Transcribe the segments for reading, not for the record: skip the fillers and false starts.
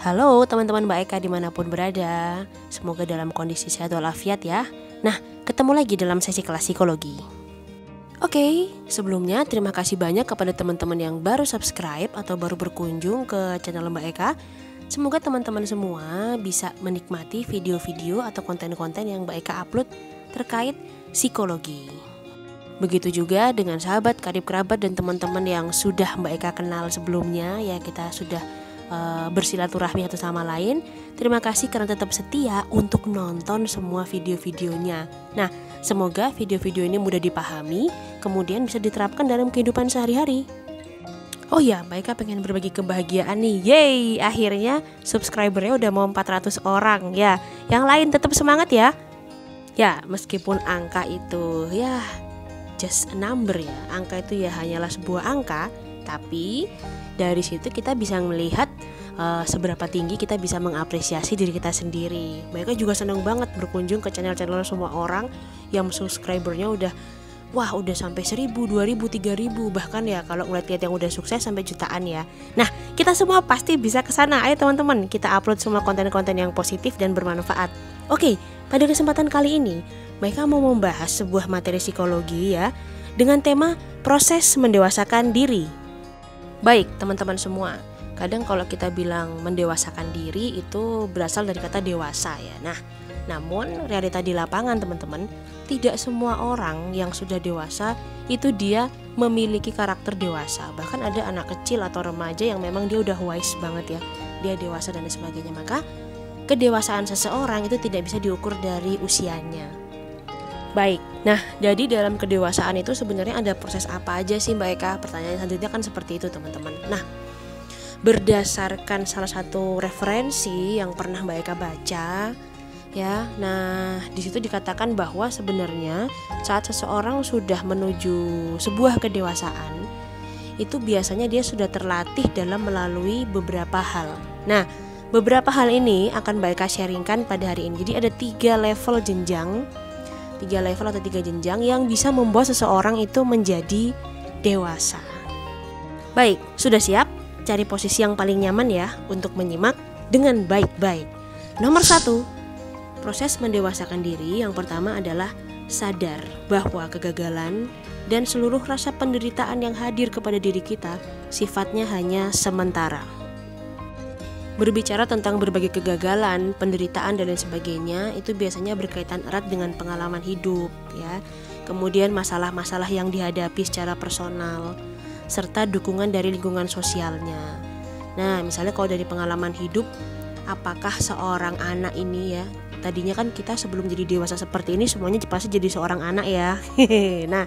Halo teman-teman Mbak Eka dimanapun berada. Semoga dalam kondisi sehat walafiat ya. Nah, ketemu lagi dalam sesi kelas psikologi. Oke, sebelumnya terima kasih banyak kepada teman-teman yang baru subscribe atau baru berkunjung ke channel Mbak Eka. Semoga teman-teman semua bisa menikmati video-video atau konten-konten yang Mbak Eka upload terkait psikologi. Begitu juga dengan sahabat, karib kerabat dan teman-teman yang sudah Mbak Eka kenal sebelumnya, ya kita sudah bersilaturahmi satu sama lain. Terima kasih karena tetap setia untuk nonton semua video-videonya. Nah, semoga video-video ini mudah dipahami, kemudian bisa diterapkan dalam kehidupan sehari-hari. Oh ya, Mbak Eka pengen berbagi kebahagiaan nih. Yeay, akhirnya subscribernya udah mau 400 orang ya. Yang lain tetap semangat ya. Ya, meskipun angka itu ya just a number ya. Angka itu ya hanyalah sebuah angka, tapi dari situ kita bisa melihat seberapa tinggi kita bisa mengapresiasi diri kita sendiri. Mereka juga senang banget berkunjung ke channel-channel semua orang yang subscribernya udah sampai 1000, 2000, 3000, bahkan ya kalau ngeliat yang udah sukses sampai jutaan ya. Nah, kita semua pasti bisa ke sana. Ayo teman-teman, kita upload semua konten-konten yang positif dan bermanfaat. Oke, pada kesempatan kali ini mereka mau membahas sebuah materi psikologi ya dengan tema proses mendewasakan diri. Baik teman-teman semua, kadang kalau kita bilang mendewasakan diri itu berasal dari kata dewasa ya. Nah, namun realita di lapangan teman-teman, tidak semua orang yang sudah dewasa itu dia memiliki karakter dewasa. Bahkan ada anak kecil atau remaja yang memang dia udah wise banget ya, dia dewasa dan sebagainya. Maka kedewasaan seseorang itu tidak bisa diukur dari usianya. Baik, nah jadi dalam kedewasaan itu sebenarnya ada proses apa aja sih Mbak Eka? Pertanyaan selanjutnya kan seperti itu teman-teman. Nah, berdasarkan salah satu referensi yang pernah Mbak Eka baca ya, nah disitu dikatakan bahwa sebenarnya saat seseorang sudah menuju sebuah kedewasaan itu biasanya dia sudah terlatih dalam melalui beberapa hal. Nah, beberapa hal ini akan Mbak Eka sharingkan pada hari ini. Jadi ada 3 level atau 3 jenjang yang bisa membuat seseorang itu menjadi dewasa. Baik, sudah siap? Cari posisi yang paling nyaman ya untuk menyimak dengan baik-baik. Nomor 1, proses mendewasakan diri yang pertama adalah sadar bahwa kegagalan dan seluruh rasa penderitaan yang hadir kepada diri kita sifatnya hanya sementara. Berbicara tentang berbagai kegagalan, penderitaan dan lain sebagainya itu biasanya berkaitan erat dengan pengalaman hidup ya. Kemudian masalah-masalah yang dihadapi secara personal serta dukungan dari lingkungan sosialnya. Nah, misalnya kalau dari pengalaman hidup, apakah seorang anak ini ya, tadinya kan kita sebelum jadi dewasa seperti ini semuanya pasti jadi seorang anak ya. Nah,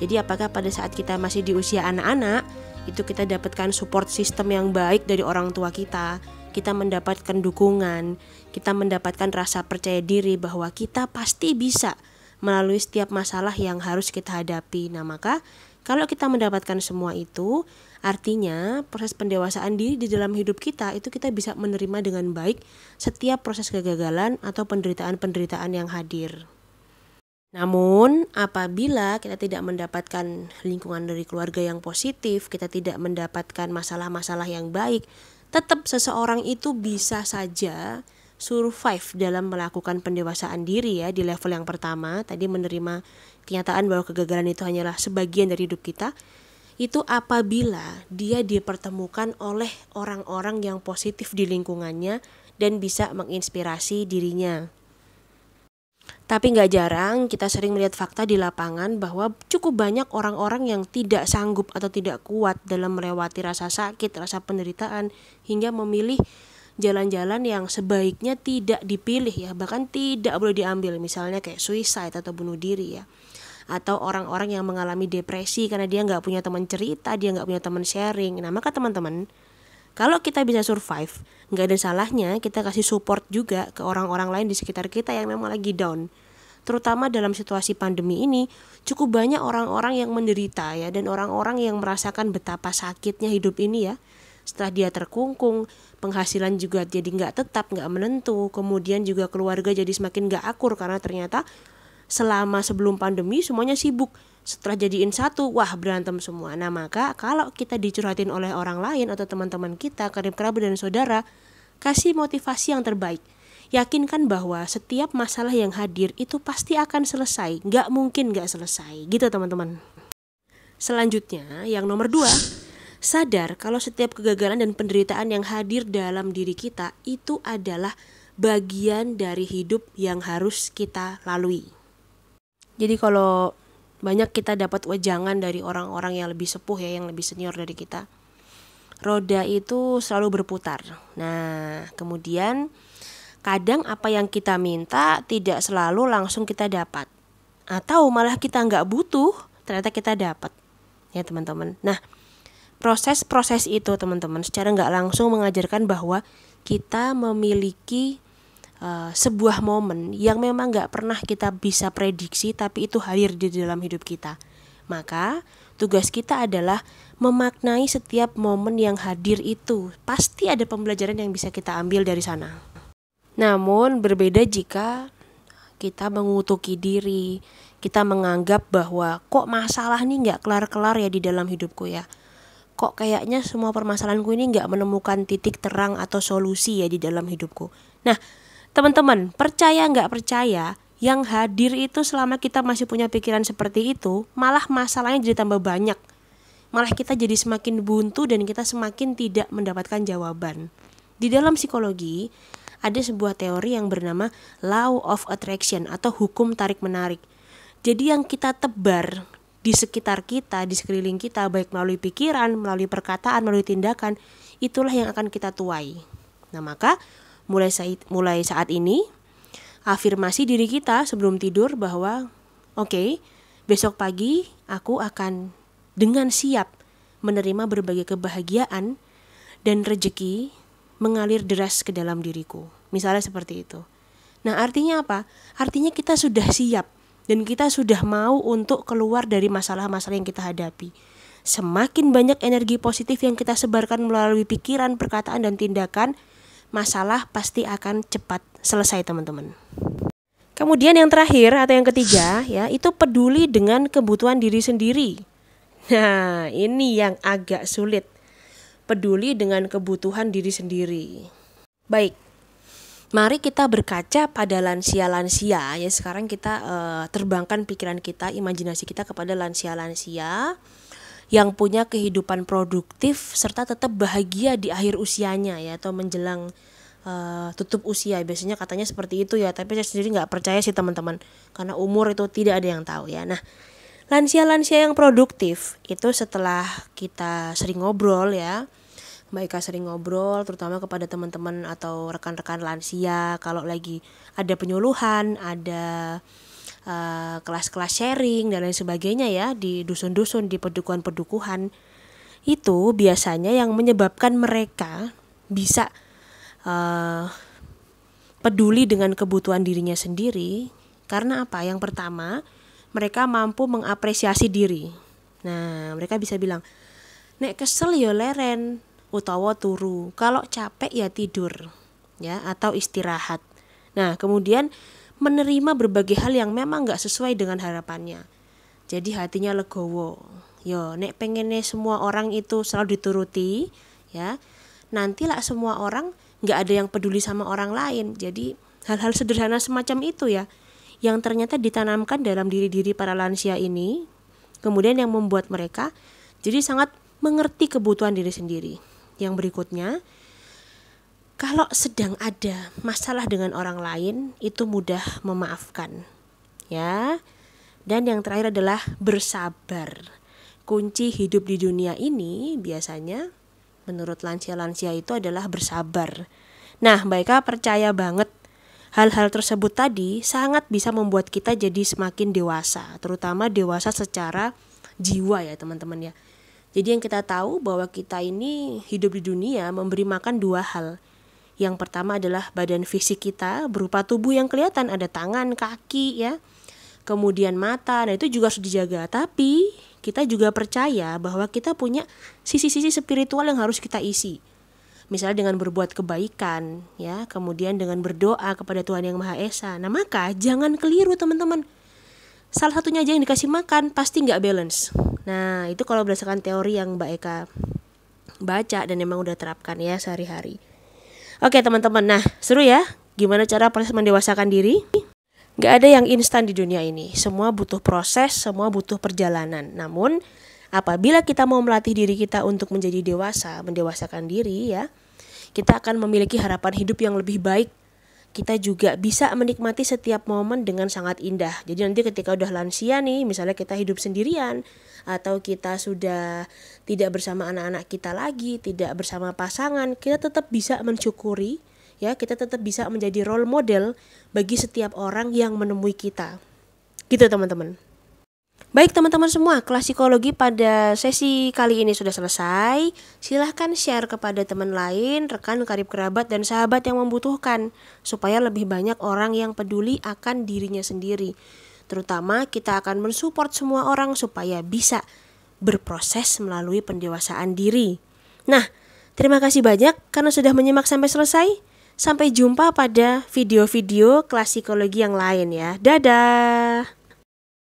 jadi apakah pada saat kita masih di usia anak-anak itu kita dapatkan support system yang baik dari orang tua kita mendapatkan dukungan, kita mendapatkan rasa percaya diri bahwa kita pasti bisa melalui setiap masalah yang harus kita hadapi. Nah, maka kalau kita mendapatkan semua itu, artinya proses pendewasaan diri di dalam hidup kita itu kita bisa menerima dengan baik setiap proses kegagalan atau penderitaan-penderitaan yang hadir. Namun, apabila kita tidak mendapatkan lingkungan dari keluarga yang positif, kita tidak mendapatkan masalah-masalah yang baik, tetap seseorang itu bisa saja survive dalam melakukan pendewasaan diri ya di level yang pertama, tadi menerima kenyataan bahwa kegagalan itu hanyalah sebagian dari hidup kita, itu apabila dia dipertemukan oleh orang-orang yang positif di lingkungannya dan bisa menginspirasi dirinya. Tapi gak jarang kita sering melihat fakta di lapangan bahwa cukup banyak orang-orang yang tidak sanggup atau tidak kuat dalam melewati rasa sakit, rasa penderitaan, hingga memilih jalan-jalan yang sebaiknya tidak dipilih ya, bahkan tidak boleh diambil, misalnya kayak suicide atau bunuh diri ya. Atau orang-orang yang mengalami depresi karena dia gak punya teman cerita, dia gak punya teman sharing. Nah, maka teman-teman, kalau kita bisa survive, gak ada salahnya kita kasih support juga ke orang-orang lain di sekitar kita yang memang lagi down. Terutama dalam situasi pandemi ini, cukup banyak orang-orang yang menderita ya, dan orang-orang yang merasakan betapa sakitnya hidup ini ya. Setelah dia terkungkung, penghasilan juga jadi gak tetap, gak menentu, kemudian juga keluarga jadi semakin gak akur karena ternyata selama sebelum pandemi semuanya sibuk. Setelah jadiin satu, wah berantem semua. Nah, maka kalau kita dicurhatin oleh orang lain atau teman-teman kita, karib kerabat dan saudara, Kasih motivasi yang terbaik. Yakinkan bahwa setiap masalah yang hadir itu pasti akan selesai. Nggak mungkin nggak selesai. Gitu teman-teman. Selanjutnya, yang nomor 2, sadar kalau setiap kegagalan dan penderitaan yang hadir dalam diri kita itu adalah bagian dari hidup yang harus kita lalui. Jadi kalau banyak kita dapat wejangan dari orang-orang yang lebih sepuh ya, yang lebih senior dari kita, roda itu selalu berputar. Nah, kemudian kadang apa yang kita minta tidak selalu langsung kita dapat, atau malah kita nggak butuh, ternyata kita dapat, ya teman-teman. Nah, proses-proses itu teman-teman secara nggak langsung mengajarkan bahwa kita memiliki sebuah momen yang memang nggak pernah kita bisa prediksi, tapi itu hadir di dalam hidup kita. Maka tugas kita adalah memaknai setiap momen yang hadir itu. Pasti ada pembelajaran yang bisa kita ambil dari sana. Namun berbeda jika kita mengutuki diri, kita menganggap bahwa kok masalah nih nggak kelar-kelar ya di dalam hidupku ya. Kok kayaknya semua permasalahanku ini nggak menemukan titik terang atau solusi ya di dalam hidupku. Nah, teman-teman, percaya nggak percaya, yang hadir itu selama kita masih punya pikiran seperti itu, malah masalahnya jadi tambah banyak. Malah kita jadi semakin buntu dan kita semakin tidak mendapatkan jawaban. Di dalam psikologi, ada sebuah teori yang bernama Law of Attraction atau hukum tarik-menarik. Jadi yang kita tebar di sekitar kita, di sekeliling kita, baik melalui pikiran, melalui perkataan, melalui tindakan, itulah yang akan kita tuai. Nah, maka mulai saat ini, afirmasi diri kita sebelum tidur bahwa oke, besok pagi aku akan dengan siap menerima berbagai kebahagiaan dan rezeki mengalir deras ke dalam diriku. Misalnya seperti itu. Nah, artinya apa? Artinya kita sudah siap dan kita sudah mau untuk keluar dari masalah-masalah yang kita hadapi. Semakin banyak energi positif yang kita sebarkan melalui pikiran, perkataan, dan tindakan, masalah pasti akan cepat selesai, teman-teman. Kemudian yang terakhir atau yang ketiga ya, itu peduli dengan kebutuhan diri sendiri. Nah, ini yang agak sulit. Peduli dengan kebutuhan diri sendiri. Baik, mari kita berkaca pada lansia-lansia ya. Sekarang kita terbangkan pikiran kita, imajinasi kita kepada lansia-lansia yang punya kehidupan produktif serta tetap bahagia di akhir usianya ya, atau menjelang tutup usia. Biasanya katanya seperti itu ya, tapi saya sendiri nggak percaya sih teman-teman, karena umur itu tidak ada yang tahu ya. Nah, lansia-lansia yang produktif itu setelah kita sering ngobrol ya, Mbak Ika sering ngobrol terutama kepada teman-teman atau rekan-rekan lansia, kalau lagi ada penyuluhan, ada kelas-kelas sharing dan lain sebagainya ya, di dusun-dusun, di pedukuhan-pedukuhan, itu biasanya yang menyebabkan mereka bisa peduli dengan kebutuhan dirinya sendiri karena apa? Yang pertama, mereka mampu mengapresiasi diri. Nah, mereka bisa bilang, nek kesel ya leren, utawa turu, kalau capek ya tidur, ya, atau istirahat. Nah, kemudian menerima berbagai hal yang memang gak sesuai dengan harapannya. Jadi hatinya legowo. Yo, nek pengennya semua orang itu selalu dituruti, ya, nantilah semua orang gak ada yang peduli sama orang lain. Jadi hal-hal sederhana semacam itu ya, yang ternyata ditanamkan dalam diri-diri para lansia ini, kemudian yang membuat mereka jadi sangat mengerti kebutuhan diri sendiri. Yang berikutnya, kalau sedang ada masalah dengan orang lain, itu mudah memaafkan, ya. Dan yang terakhir adalah bersabar. Kunci hidup di dunia ini biasanya menurut lansia-lansia itu adalah bersabar. Nah, mereka percaya banget hal-hal tersebut tadi sangat bisa membuat kita jadi semakin dewasa, terutama dewasa secara jiwa ya teman-teman ya. Jadi yang kita tahu bahwa kita ini hidup di dunia memberi makan dua hal. Yang pertama adalah badan fisik kita berupa tubuh yang kelihatan, ada tangan, kaki ya. Kemudian mata, nah itu juga harus dijaga. Tapi kita juga percaya bahwa kita punya sisi-sisi spiritual yang harus kita isi. Misalnya dengan berbuat kebaikan ya, kemudian dengan berdoa kepada Tuhan Yang Maha Esa. Nah, maka jangan keliru teman-teman. Salah satunya aja yang dikasih makan pasti nggak balance. Nah, itu kalau berdasarkan teori yang Mbak Eka baca dan memang udah terapkan ya sehari-hari. Oke teman-teman, nah seru ya gimana cara proses mendewasakan diri? Gak ada yang instan di dunia ini, semua butuh proses, semua butuh perjalanan. Namun apabila kita mau melatih diri kita untuk menjadi dewasa, mendewasakan diri ya, kita akan memiliki harapan hidup yang lebih baik. Kita juga bisa menikmati setiap momen dengan sangat indah. Jadi nanti ketika udah lansia nih, misalnya kita hidup sendirian, atau kita sudah tidak bersama anak-anak kita lagi, tidak bersama pasangan, kita tetap bisa mensyukuri, ya, kita tetap bisa menjadi role model bagi setiap orang yang menemui kita. Gitu teman-teman. Baik teman-teman semua, kelas psikologi pada sesi kali ini sudah selesai. Silahkan share kepada teman lain, rekan, karib kerabat, dan sahabat yang membutuhkan, supaya lebih banyak orang yang peduli akan dirinya sendiri. Terutama kita akan mensupport semua orang supaya bisa berproses melalui pendewasaan diri. Nah, terima kasih banyak karena sudah menyimak sampai selesai. Sampai jumpa pada video-video kelas psikologi yang lain ya. Dadah!